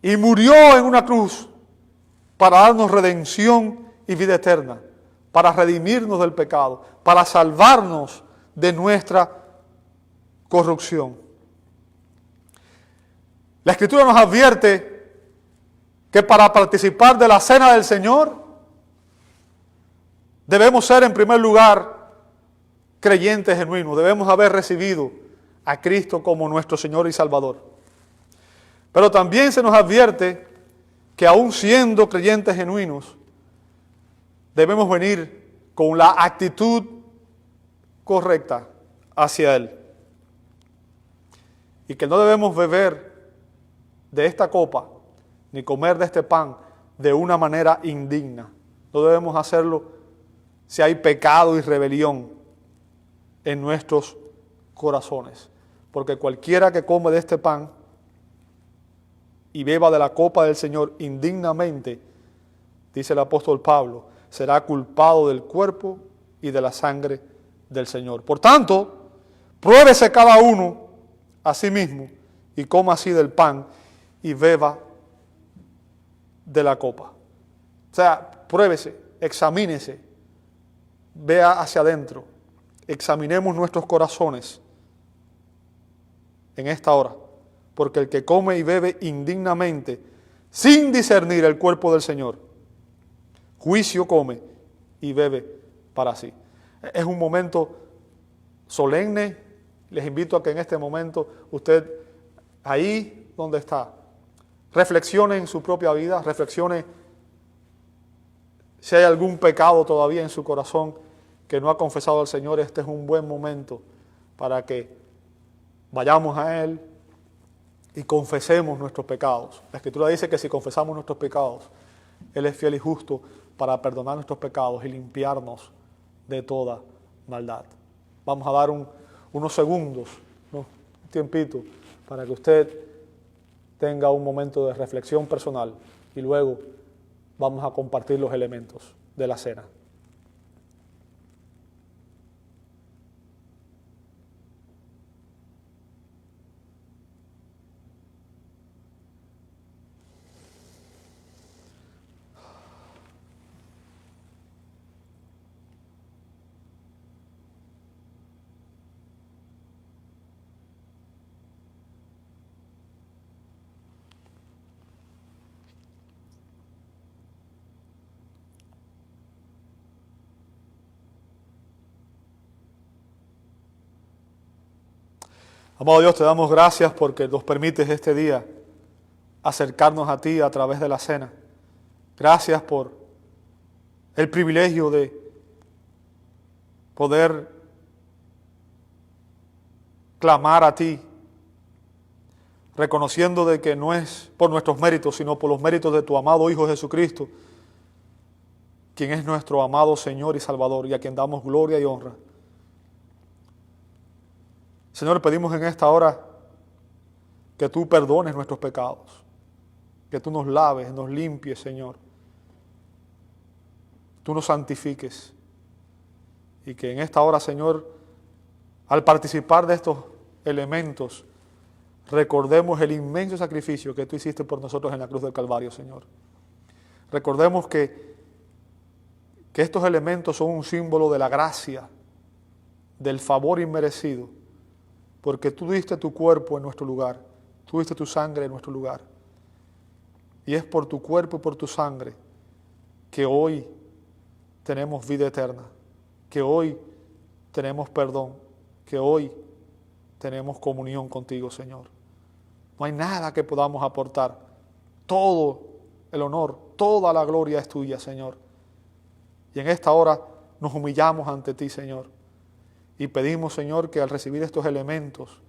y murió en una cruz para darnos redención y vida eterna, para redimirnos del pecado, para salvarnos de nuestra corrupción. La Escritura nos advierte que para participar de la cena del Señor debemos ser en primer lugar creyentes genuinos, debemos haber recibido a Cristo como nuestro Señor y Salvador. Pero también se nos advierte que aún siendo creyentes genuinos, debemos venir con la actitud correcta hacia Él. Y que no debemos beber de esta copa, ni comer de este pan de una manera indigna. No debemos hacerlo si hay pecado y rebelión en nuestros corazones. Porque cualquiera que come de este pan y beba de la copa del Señor indignamente, dice el apóstol Pablo, será culpado del cuerpo y de la sangre del Señor. Por tanto, pruébese cada uno a sí mismo y coma así del pan y beba de la copa. O sea, pruébese, examínese, vea hacia adentro, examinemos nuestros corazones en esta hora, porque el que come y bebe indignamente, sin discernir el cuerpo del Señor, juicio come y bebe para sí. Es un momento solemne. Les invito a que en este momento usted, ahí donde está, reflexione en su propia vida, reflexione si hay algún pecado todavía en su corazón que no ha confesado al Señor. Este es un buen momento para que vayamos a Él y confesemos nuestros pecados. La Escritura dice que si confesamos nuestros pecados, Él es fiel y justo para perdonar nuestros pecados y limpiarnos de toda maldad. Vamos a dar unos segundos, ¿no? Un tiempito, para que usted tenga un momento de reflexión personal y luego vamos a compartir los elementos. de la cena. Amado Dios, te damos gracias porque nos permites este día acercarnos a ti a través de la cena. Gracias por el privilegio de poder clamar a ti, reconociendo de que no es por nuestros méritos, sino por los méritos de tu amado Hijo Jesucristo, quien es nuestro amado Señor y Salvador y a quien damos gloria y honra. Señor, pedimos en esta hora que tú perdones nuestros pecados, que tú nos laves, nos limpies, Señor. Tú nos santifiques y que en esta hora, Señor, al participar de estos elementos, recordemos el inmenso sacrificio que tú hiciste por nosotros en la cruz del Calvario, Señor. Recordemos que estos elementos son un símbolo de la gracia, del favor inmerecido, porque tú diste tu cuerpo en nuestro lugar, tú diste tu sangre en nuestro lugar. Y es por tu cuerpo y por tu sangre que hoy tenemos vida eterna, que hoy tenemos perdón, que hoy tenemos comunión contigo, Señor. No hay nada que podamos aportar. Todo el honor, toda la gloria es tuya, Señor. Y en esta hora nos humillamos ante ti, Señor. Y pedimos, Señor, que al recibir estos elementos,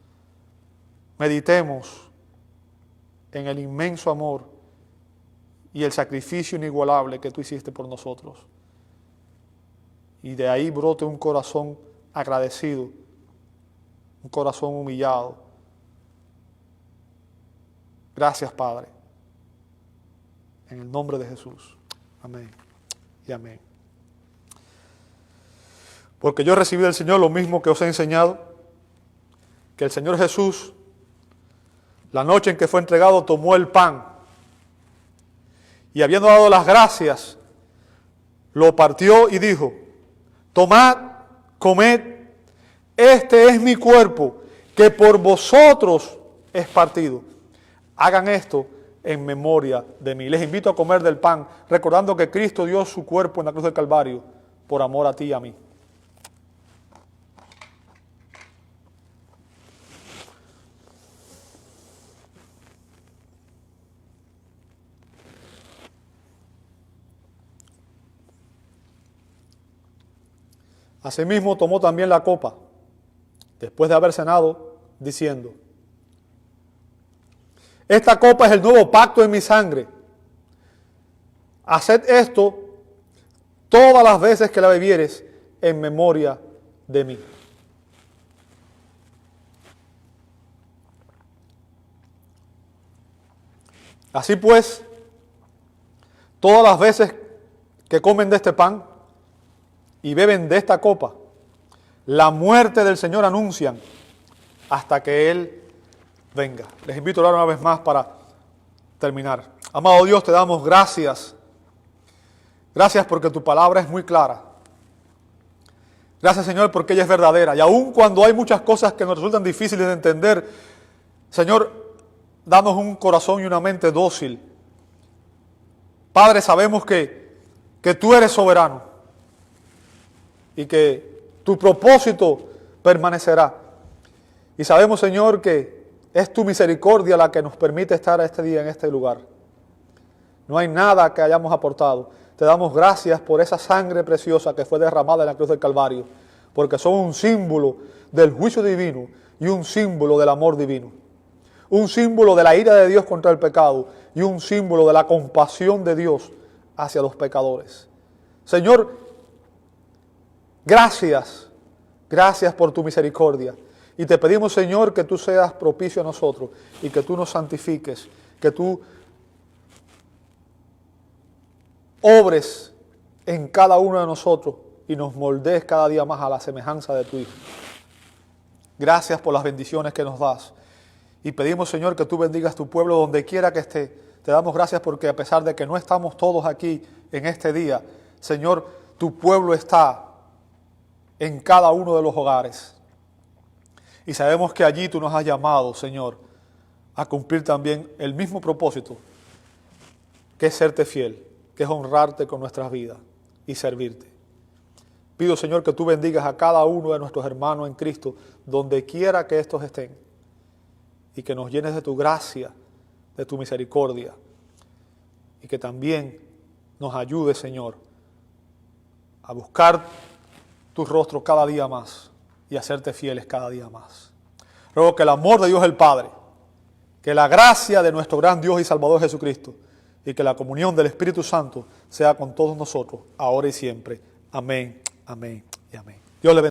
meditemos en el inmenso amor y el sacrificio inigualable que tú hiciste por nosotros. Y de ahí brote un corazón agradecido, un corazón humillado. Gracias, Padre. En el nombre de Jesús. Amén y amén. Porque yo he recibido del Señor lo mismo que os he enseñado, que el Señor Jesús, la noche en que fue entregado, tomó el pan y habiendo dado las gracias, lo partió y dijo: tomad, comed, este es mi cuerpo, que por vosotros es partido. Hagan esto en memoria de mí. Les invito a comer del pan, recordando que Cristo dio su cuerpo en la cruz del Calvario por amor a ti y a mí. Asimismo tomó también la copa, después de haber cenado, diciendo: esta copa es el nuevo pacto en mi sangre. Haced esto todas las veces que la bebieres en memoria de mí. Así pues, todas las veces que comen de este pan y beben de esta copa, la muerte del Señor anuncian hasta que Él venga. Les invito a orar una vez más para terminar. Amado Dios, te damos gracias. Gracias porque tu palabra es muy clara. Gracias, Señor, porque ella es verdadera. Y aun cuando hay muchas cosas que nos resultan difíciles de entender, Señor, danos un corazón y una mente dócil. Padre, sabemos que tú eres soberano y que tu propósito permanecerá. Y sabemos, Señor, que es tu misericordia la que nos permite estar este día en este lugar. No hay nada que hayamos aportado. Te damos gracias por esa sangre preciosa que fue derramada en la cruz del Calvario, porque son un símbolo del juicio divino y un símbolo del amor divino. Un símbolo de la ira de Dios contra el pecado y un símbolo de la compasión de Dios hacia los pecadores. Señor, gracias por tu misericordia. Y te pedimos, Señor, que tú seas propicio a nosotros y que tú nos santifiques, que tú obres en cada uno de nosotros y nos moldees cada día más a la semejanza de tu Hijo. Gracias por las bendiciones que nos das. Y pedimos, Señor, que tú bendigas tu pueblo donde quiera que esté. Te damos gracias porque a pesar de que no estamos todos aquí en este día, Señor, tu pueblo está en cada uno de los hogares. Y sabemos que allí tú nos has llamado, Señor, a cumplir también el mismo propósito, que es serte fiel, que es honrarte con nuestras vidas y servirte. Pido, Señor, que tú bendigas a cada uno de nuestros hermanos en Cristo, donde quiera que estos estén, y que nos llenes de tu gracia, de tu misericordia, y que también nos ayudes, Señor, a buscar tu rostro cada día más y a serte fieles cada día más. Ruego que el amor de Dios el Padre, que la gracia de nuestro gran Dios y Salvador Jesucristo y que la comunión del Espíritu Santo sea con todos nosotros, ahora y siempre. Amén, amén y amén. Dios le bendiga.